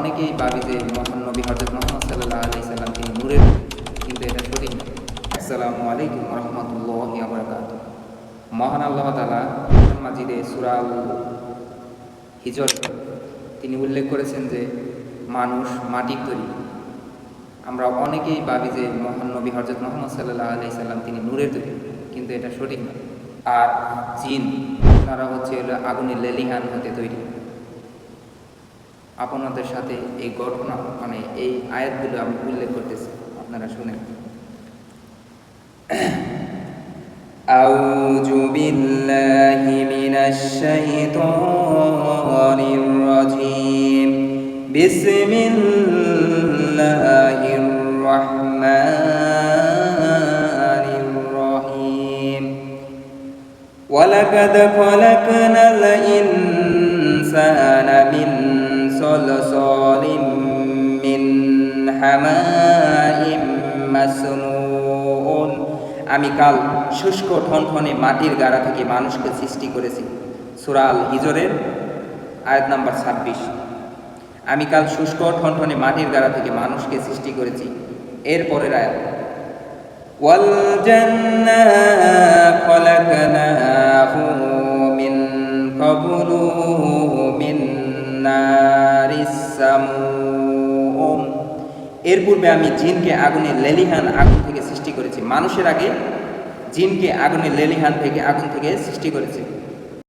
অনেকেই ভাবি যে মহান নবী হযরত মুহাম্মদ সাল্লাল্লাহু আলাইহি সাল্লাম তিনি নূরের, কিন্তু এটা সঠিক না। আসসালামু আলাইকুম ওয়া রাহমাতুল্লাহি ওয়া বারাকাতুহু। মহান আল্লাহ তাআলা কোরআন মাজিদে সূরা আল হিজর তিনি উল্লেখ করেছেন যে মানুষ মাটির তৈরি। আমরা অনেকেই ভাবি যে মহান নবী হযরত মুহাম্মদ সাল্লাল্লাহু আলাইহি সাল্লাম তিনি নূরের তৈরি, কিন্তু এটা সঠিক না। আর জিন তারা হচ্ছে আগুনের লেলিহান হতে তৈরি। আপনাদের সাথে এই ঘটনা এই আয়াতগুলো আমি উল্লেখ করতেছি, আপনারা শুনেন। আউযু বিল্লাহি মিনাশ শাইতানির রাজীম। বিসমিল্লাহির রাহমানির রহিম। ওয়ালাকাদ খালাকনাল ইনসানা মিন সলসলিম মিন হামাইম মাসনুন। আমি কাল শুষ্ক ঠনঠনে মাটির গাড়া থেকে মানুষকে সৃষ্টি করেছি। সূরা আল হিজরের আয়াত নাম্বার 26। আমি কাল শুষ্ক ঠনঠনে মাটির গাড়া থেকে মানুষকে সৃষ্টি করেছি। এরপরের আয়াত, ওয়াল জান্না খালাকনাহু মিন ক্বাবলু মিন নারিস সামূম। এর পূর্বে আমি জিনকে আগুনের লেলিহান আগুন থেকে সৃষ্টি করেছি। মানুষের আগে জিনকে আগুনের লেলিহান থেকে আগুন থেকে সৃষ্টি করেছি।